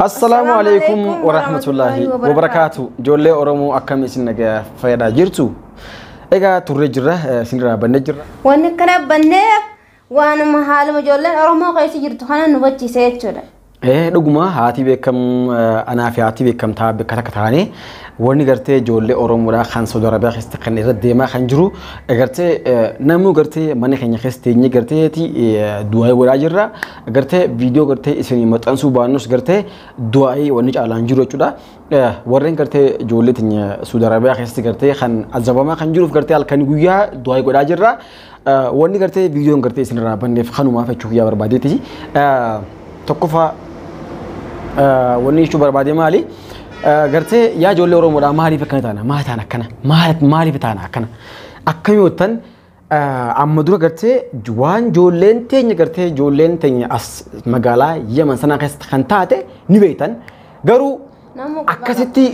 Assalamu alaikum wa rahmatullahi wa barakatuh. Jolle oromo akkam isin naga fayda jirtu. Ega turre jira sinra banne jira. Wanni kana banne waan mahaaluma jolle oromo qaysi jirtu kana nu bachise jechuudha. Dhuguma haati beekam anaa fi haati beekam taa beekata kataane wanni gartee jolle oromo dha kan Saudi Arabia keessatti kan irra deemaa kan jiru gartee namnu gartee mana keenya keessatti inni gartee du'aa godhaa jirra gartee viidiyoo gartee isin maxxansuu baannus gartee du'aa wanni caalaan jiru jechuudha warreen gartee jolle tinya Saudi Arabia keessatti gartee kan azabamaa kan jiruuf gartee halkan guyyaa du'aa godhaa jirra wanni gartee viidiyoon gartee isin irraa banneef kanumaa fachuu yaa barbaadeeti tokkofa wanni isu barbaade maali gartee yaa jolle oromo dha maaliif akkana taana maataan akkana maaliif taana akkana akkamiyoottan amma dura gartee waan jolleen teenya gartee jolleen teenya as magaalaa Yemen sana keessatti kan taate ni beektan garuu akkasitti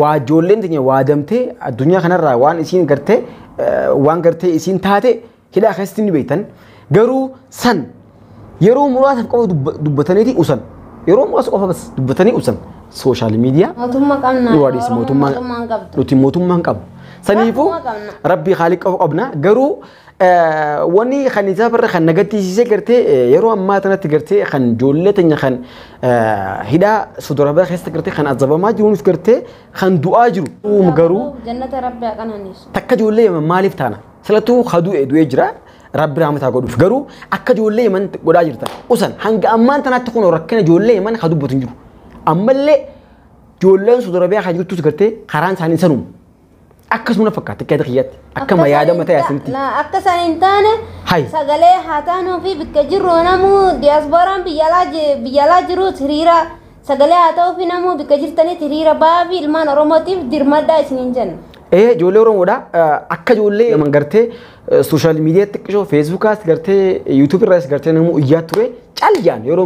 waa jolleen teenya waadamtee addunyaa kanarraa waan isiin gartee waan gartee isiin taate hidhaa keessatti ni beektan garuu san yeroo muraasaaf qabu dubbataniiti usan yeroo muraasa qofa bas dubbatanii usan social media mootummaa qabna waadis mootummaan qabu saniifu rabbi khaliq qabna garuu wani khanisa barra kan nagattisiise gartee yeroo ammaa tanatti gartee kan jolle tanya kan hidhaa Saudi Arabia keessatti gartee kan azabamaa jiruuf gartee kan du'aa jiru garuu jannata rabbi qananis takka jolle maaliif taana salatu khadu du'ee jira rabbi rahmataa godhuuf garuu akka jolle Yemen godhaa jirtan usan hanga ammaan tanatti kun rakkina jolle Yemen khadubbatu jiru ammallee jolleen Saudi Arabia kan jirtu gartee karaan isaanii sanum akkasuma fakkaata akka xiyyatti akka mayaada mataa yasinti la akka sanin taane sagalee haataanuu fi bikka jirru namu diasporaan biyyalaa jiru hiriira sagalee haataa'uu fi namu bikka jirtanii hiriira baafi ilmaan oromootiif dirmadhaa isiniin jenna jolle oromoodha akka jolle Yemen gartee social media xiqqishoo facebookaas gartee youtube irraas gartee namu iyyaa ture caljaan yeroo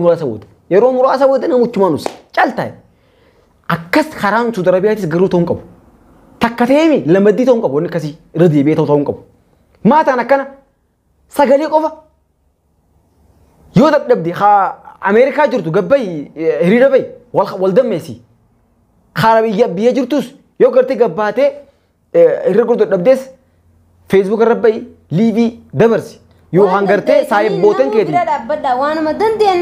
muraasa wada namu chumanus caltaay akkas karaan Saudi Arabiyaatis garuu ta'uu qabu takkateemi lamaddii ta'uu qabu wanni akkasii irra deebi'ee ta'uu qabu maataan akkana sagalee qofa yoo dadhabde haa Ameerikaa jirtu gabbai hiriira bai wal dammeessi kaara biyya jirtus yoo gartee gabbaatee irra gurgurtu dadhabdees Facebook irra bai liivii dabarsi yoo hangartee saayibbootan keetii waanuma dandeen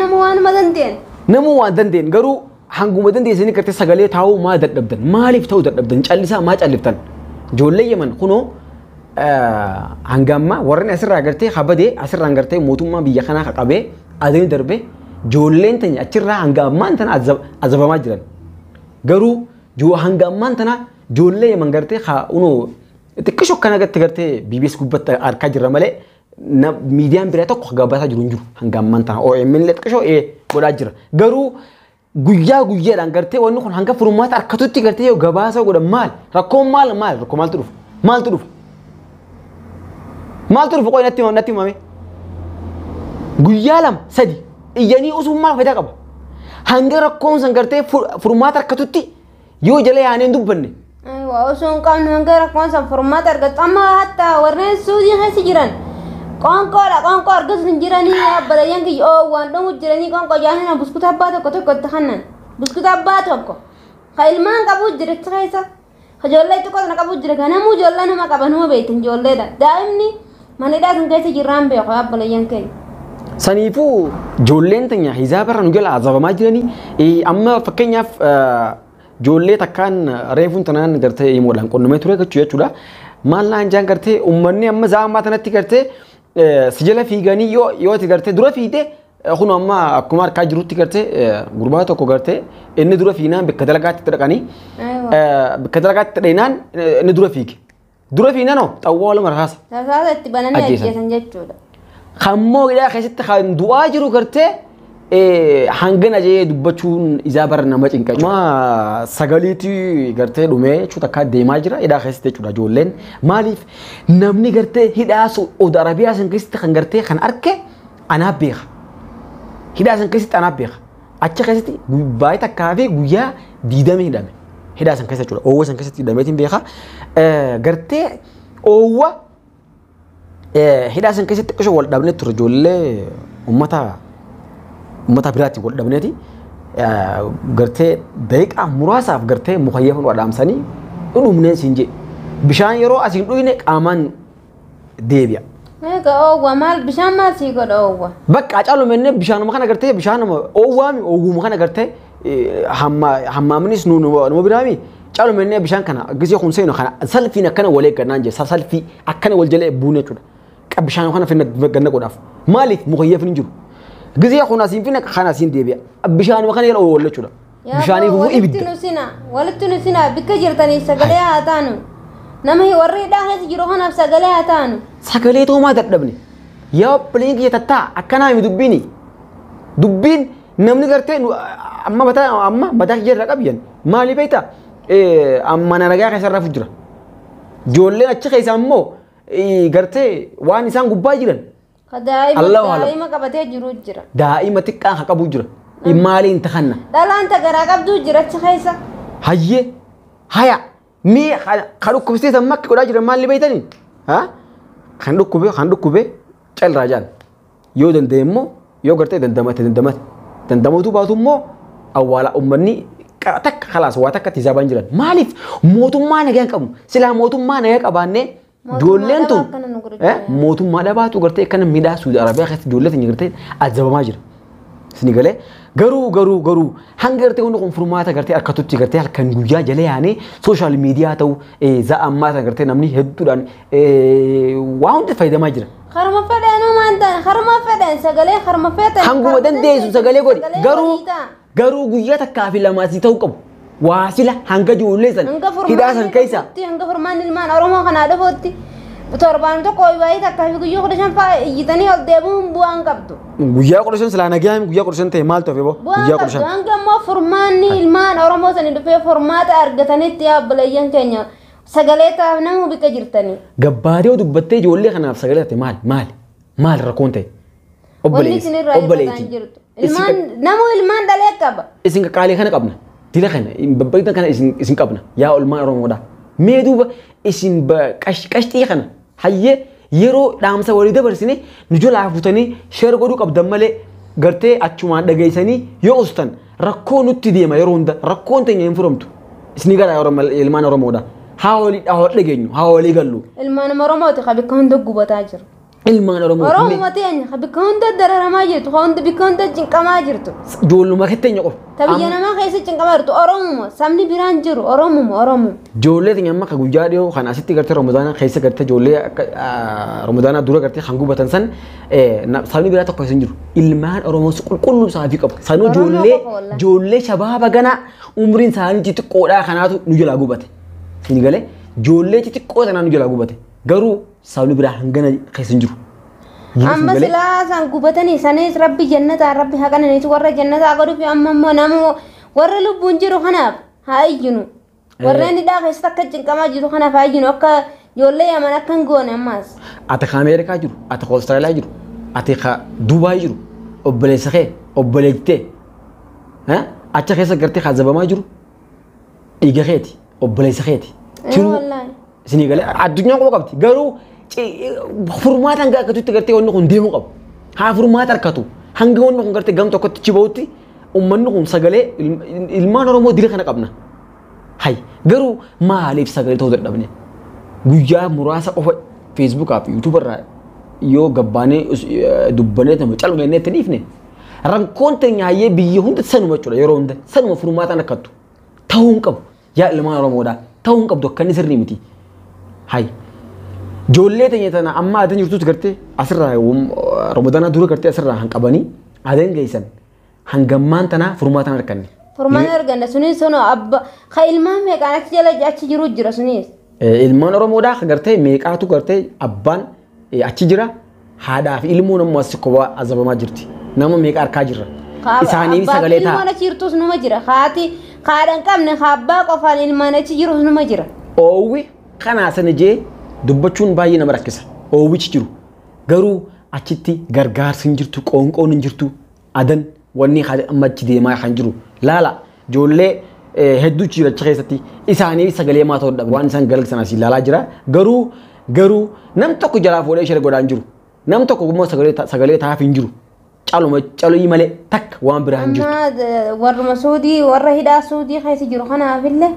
namu waan dandeen garuu hanguma dandeessanii gartee sagalee taa'uu maa dadhabdan maaliif ta'uu dadhabdan callisaa maa calliftan jolle Yemen kunoo hangamma warreen asirraa gartee habadee asirraan gartee mootummaa biyya kanaa qabee adanii darbee jolleen tanya achirraa hangammaan tana azabamaa jiran garuu hangammaan tana jolle Yemen gartee unoo xiqqisho kana gartee BBS gubbatti arkaa jirra malee miidiyaan biraa tokko gabaasaa jiru hin jiru hangammaan tana OMN xiqqisho godhaa jira garuu guyyaadhaan gartee wanni kun hanga furmaata harkatutti gartee yoo gabaasa godhan maal rakkoon rakkoo maaltu dhufu qoy natti himame guyyaa lama sadi iyyanii usummaa fayidaa qaba hanga rakkoon san gartee furmaata harkatutti yoo jala yaaneen dubbanne osoo qabnu hanga rakkoon san furmaata argatu amma hatta warreen suudii keessa jiran qoonqoo argatu hin jiranii abbalayyan kiyya waan dhumu jiranii qoonqoo jaanina buskuta abbaa tokko itti kannan buskuta abbaa tokko ka ilmaan qabu jiricha keessa ka ijoollee xiqqoo sana qabu jira kanamuu ijoollee nama qabanuma beektan ijoolleedha daa'imni manidhaa san keessa jirraan beeku abbalayyan keenya saniifuu ijoolleen tanya hizaa barra nu jala azabamaa jiranii amma fakkeenyaaf ijoollee takkaan reefuun tanaan gartee himoodhaan qonnamee ture jechuudha maal naan jaan gartee ummanni amma zaamaa tanatti gartee sijala fiiganii yoo ati gartee dura fiite kun amma akkuma harkaa jirutti gartee gurbaa tokko gartee inni dura fiinaan bakka dalagaatti dhaqanii bakka dalagaatti dhaqnaan inni dura fiinanoo xawwaa wala rasaasa itti bananii ajjeesan jechuudha kammoo hidhaa keessatti kan du'aa jiru gartee hangan ajee dubbachuun isaa bara nama cinqa ma sagaliiti gartee dhumee jechuudha akka deemaa jira hidhaa keessatti jechuudha ijoolleen maaliif namni gartee hidhaa Saudi Arabiyaa san keessatti kan gartee kan arke anaa beeka hidhaa san keessatti anaa beeka achi keessatti baay'ee takkaa fi guyyaa 20 hidhame hidhaa san keessa jechuudha oowwa san keessatti hidhameetiin beeka gartee oowwa hidhaa san keessatti qisho wal dhabne ture ijoollee ummata biraatti wal dhabneeti gartee daqiiqaa muraasaaf gartee mukayyafa wadhaamsanii dhumneen siin jee bishaan yeroo asiin dhuyne qaamaan deebi'a. Mega oowwa maal bishaan maal sii godha oowwa. Bakka caalumenne bishaanuma kana gartee bishaanuma oowwaami oowwuma kana gartee hammaamnis nu biraami caalumenne bishaan kana gisee kun seenu kana salfiin akkana wal eeggannaan jee salfii akkana wal jala buune jechuudha. Bishaan kana finna ganna godhaaf maaliif mukayyafni jiru. Gisee kun asiin finna kana asiin deebi'a bishaanuma kana yala wal jechuudha. Bishaanii fufu ibidda. Walitti nu sina bikka jirtanii sagalee haa taanu. Nama warri dhaaqees jiru kanaaf sagalee haa taanu. Sagalee toomaa dadhabne. Yaa obboleen kiyya tattaa akkanaa mi dubbiini. Dubbiin namni gartee amma mataa kiyya irraa qabyan maali beektaa amma naragaa keessa irraa jira. Ijoolleen achi keessa immoo gartee waan isaan gubbaa jiran. Daa'ima qabatee jiru jira. Daa'ima xiqqaan haa qabu jira. Maaliin tahanna. Dhalaan tagaraa qabduu jira achi keessa. Hayyee haya. Mii kan dhukkubsee san makki godhaa jiran maal beeytanii? Kan dhukkubee calraa jaan. Yoo danda'e immoo yoo gartee dandamatu baatu immoo awwaala uummanni takka khalaas waa takka tiisaa baan jiran. Maaliif mootummaa nagaa hin qabnu? Silaa mootummaa nagaa qabaannee ijoolleen tun mootummaa dhabaatu gartee akkana midhaa Suudi Arabiyaa keessatti ijoollee teenya gartee ajabamaa jira. Sini galee garuu hanga gartee hundi kun furmaata gartee akkatutti gartee halkan guyyaa jala yaanee sooshaal miidiyaa ta'u za'ammaa ta'an gartee namni hedduudhaan waa hundi fayyadamaa jira. Harma fedhan maantaan harma fedhan sagalee harma fedhan. Hanguma dandeessu sagalee godhi garuu guyyaa takkaa fi lamaasii ta'uu qabu. Waa sila hanga ijoollee san hidhaa san keessa. Hanga furmaan ilmaan Oromoo kanaa dhufootti. Torbaan tokko waayee takkaa fi guyyaa 15 fa'aa iyyitanii ol deebi'uun bu'aan qabdu. Guyyaa 15 silaa nagaan guyyaa 15 ta'e maal ta'e boo? Guyyaa 15. Hanga immoo furmaanni ilmaan Oromoo sanii dhufee furmaata argatanitti yaabbalayyan keenya sagalee taa'aaf nama bika jirtanii. Gabbaadee dubbattee ijoollee kanaaf sagalee taate maal rakkoon ta'e? Obboleetti. Ilmaan dhalee qaba. Isin qaalee kana qabna. Dila kana babbaqitan kana isin qabna. Yaa ilmaan Oromoodha. Mee duuba isin qashxii kana hayyee yeroo dhaamsa walii dabarsine nu jalaa futanii sheer godhuu qabdan malee gartee achumaan dhageessanii yoo ustan rakkoo nutti deema yeroo hunda rakkoon teenya hin furamtu. Isin gara ilmaan Oromoodha. Haa walii dhageenyu haa walii gallu. Ilmaan Oromooti qabika hunda gubataa jiru. Ilmaan Oromooti. Oromoo teenya qabika hunda dararamaa jirtu hunda bika hunda cinqamaa jirtu. Ijoolluma keenya qofa. Tabiyya namaa keessa cinqamaa jirtu Oromoo sabni biraan jiru Oromoo. Ijoollee teenya amma guyyaa dhiyoo kan asitti gartee Ramadaana keessa gartee ijoollee Ramadaana dura gartee kan gubatan san sabni biraa tokko hin jiru. Ilmaan Oromoo qulqulluu isaafii qabu. Sanuu ijoollee shabaaba ganaa umriin isaanii xixiqqoodhaa kanaatu nu jalaa gubate. Sini galee ijoollee xixiqqoo sanaa nu jalaa gubate. Garuu sabni biraa hangana keessa hin jiru. Amma silaa san gubatanii sanis rabbi jannataa rabbi haqananiis warra jannataa godhuuf amma immoo nama warra lubbuun jiru kanaaf haa iyyinu. Warreen hidhaa keessatti akka cinqamaa jiru kanaaf haa iyyinu akka ijoollee yaman akka hin goone ammaas. Ati ka Ameerikaa jiru, ati ka Awustiraaliyaa jiru, ati ka Duubaay jiru, obboleessa kee, obboleettee acha keessa gartee haazabamaa jiru dhiiga keeti, obboleessa keeti. Isinii galee addunyaa qofa qabdi garuu furmaata hanga akkatutti gartee wanni kun deemuu qabu. Haa furmaata harkatu hanga wanni kun gartee gam tokkotti chiba'utti uummanni kun sagalee ilmaan Oromoo dila kana qabna. Hay garuu maaliif sagalee ta'uu dadhabne? Guyyaa muraasa qofa Feesbuukaa fi Yuutuubii irraa yoo gabbaanee dubbanee ta'u calqabnee itti dhiifne rakkoon teenya hayyee biyya hunda sanuma jechuudha yeroo hunda sanuma furmaataan akkattu ta'uu hin qabu yaa ilmaan Oromoodhaa ta'uu hin qabdu akka inni sirrii miti. Hay ijoollee teenya tana amma adan jirtuutti gartee asirraa Ramadaana dura gartee asirraa hanqabanii adan geessan hangammaan tanaa furmaataan arganne. Furmaata arganne sunis sono abba ka ilmaan meeqaan achi jala achi jiru jira sunis. Ilmaan Oromoodhaa gartee meeqaatu gartee abbaan achi jira haadhaa fi ilmoon ammoo as kophaa azabamaa jirti. Nama meeqa harkaa jirra. Isaanii sagalee ta'a. Ilmaan achi jirtus numa jira. Haati haadhaan qabne abbaa qofaan ilmaan achi jirus numa jira. Oowwi kanaa sana jee dubbachuun baay'ee nama rakkisa. Oowwichi jiru. Garuu achitti gargaarsi hin jirtu qoonqoon hin jirtu adan wanni amma achi deemaa kan jiru. Laala ijoollee hedduu jira achi keessatti isaanii sagalee maa ta'uu dhabe waan isaan galgsan asii laalaa jira. Garuu nam tokko jalaa fuudhee ishee godhaan jiru. Nam tokko immoo sagalee taa'aaf hin jiru. calo yimale tak waan biraan jirtu. Amma warra soudi warra hidhaa soudi keessa jiru kanaaf illee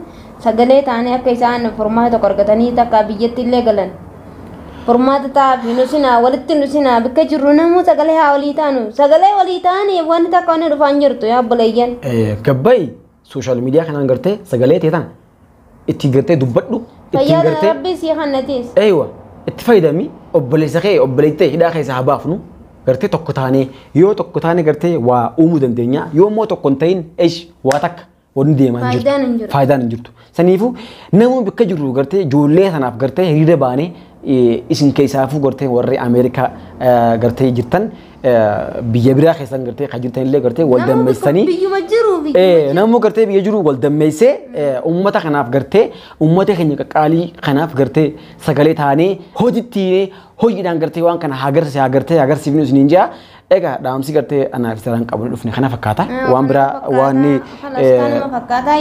sagalee taane akka isaan formaata qorgatanii takka biyyatti illee galan. Formaata taa'u nusina walitti nusina bakka jirru namu sagalee haa walii taanu sagalee walii taane wanti takka wanni dhufaan jirtu yaa obboleeyyan. Gabbai social media kanaan gartee sagalee teetan itti gartee dubbadhu itti gartee. Fayyaa rabbi si hannatis. Eeywa itti fayyadami obboleessa kee obboleettee hidhaa keessa haa baafnu. Gartee tokko taane yoo tokko taane gartee waa uumuu dandeenya yoo immoo tokko hin ta'in waa takka wanni deemaa hin jirtu faayidaan hin jirtu saniifuu namoonni bakka jiru gartee ijoollee sanaaf gartee hiriira baanee isin keessaafuu gartee warri Ameerikaa gartee jirtan biyya biraa keessan gartee kan jirtan illee gartee wal dammeessanii namuu gartee biyya jiru wal dammeessee uummata kanaaf gartee uummata keenya qaqqaalii kanaaf gartee sagalee taanee hojiitti hojiidhaan gartee waan kana agarsiifnu isiniin jaa egaa dhaamsi gartee anaaf isaan qabu dhufne kana fakkaata waan biraa waan fakkaata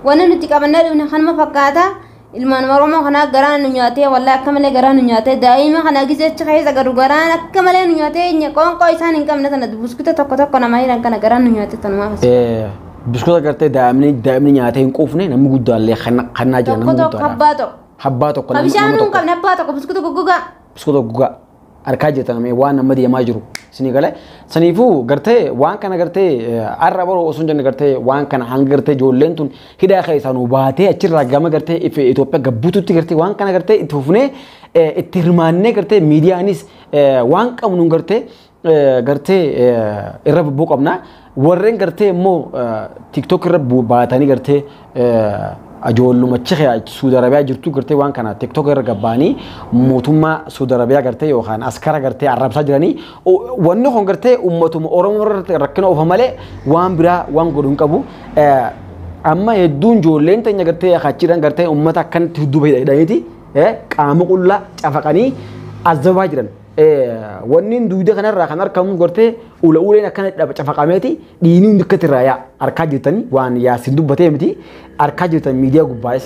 waan nuti qabannaa dhufne kanuma fakkaata ilmaan oromoo kana garaan nu nyaatee wallahi akka malee garaan nu nyaatee daa'ima kana gizeecha keessa garu garaan akka malee nu nyaatee qoonqoo isaan hin qabne sana buskuta tokko nama hiran kana garaan nu nyaatee tanumaaf buskuta gartee daa'imni nyaatee hin quufne namni guddaallee kannaa jira namni guddaadha habbaa tokko bishaan nu qabne habbaa tokko buskuta guggugaa arkaa jirtan waan nama deemaa jiru sini galee saniifuu gartee waan kana gartee arra baroo osoo jenne gartee waan kana hanga gartee ijoolleen tun hidhaa keessaa nu baatee achirraa gama gartee Itoophiyaa gabbuututti gartee waan kana gartee itti fufnee itti hirmaannee gartee miidiyaanis waan qabnu gartee irra bubbuu qabna warreen gartee immoo TikTok irra baatanii gartee ajoolluma Chixia Saudi Arabia jirtu gartee waan kana TikTok irra gabbaanii mootummaa Saudi Arabia gartee yookaan askara gartee arrabsaa jiranii wanni kun gartee ummatuma Oromoo irratti rakkina ofa malee waan biraa waan godhu hin qabu amma hedduun ijoolleen teenya gartee achiidhaan gartee ummata akkanatti hedduu hidhaniiti qaama qullaa cafaqanii azabaa jiran wanni duuda kanarraa kan argamu gartee uleen akkana cafaqameeti dhiinii hundi akkatti irraa harkaa jirtanii waan yaasin dubbatee miti harkaa jirtan miidiyaa gubbaa'es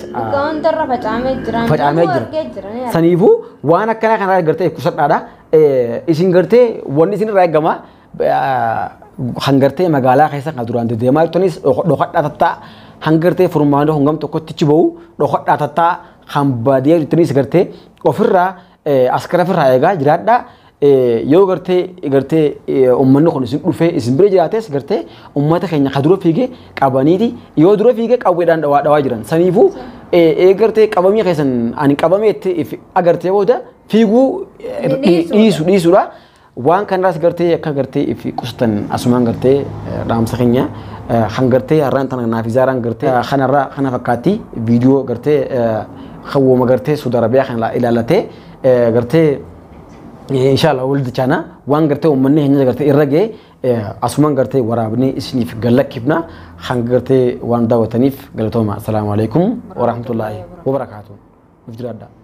facaamee jira saniifuu waan akkana kanarraa gartee kusadhaadha isin gartee wanni isin irraa eegama hangartee magaalaa keessa kan duraan deemaa jirtanis dhokadhaa tattaa hangartee furmaanoo hongam tokkottichi ba'u dhokadhaa tattaa kan baadiyyaa jirtanis gartee ofirraa askara firraa eegaa jiraadha yoo gartee uummanni kun isin dhufee isin bira jiraates gartee uummata keenya ka dura fiigee qabaniiti yoo dura fiigee qawweedhaan dhawaa jiran saniifuu gartee qabamii keessan ani qabameetti agartee booda fiiguu dhiisuudha waan kanarraas gartee akka gartee ifi qusatan asumaan gartee dhaamsa keenya hangartee har'aan tana naaf ijaaraan gartee kanarraa kana fakkaatti viidiyoo gartee khawwoma gartee Saudi Arabia kan ilaalatee gartee inshallah waldi chana waan gartee ummanni henya gartee irragee asumaan gartee waraabni isiniif galakkifna hanga gartee waan daawataniif galatooma assalamu alaykum wa rahmatullahi wa barakatuh.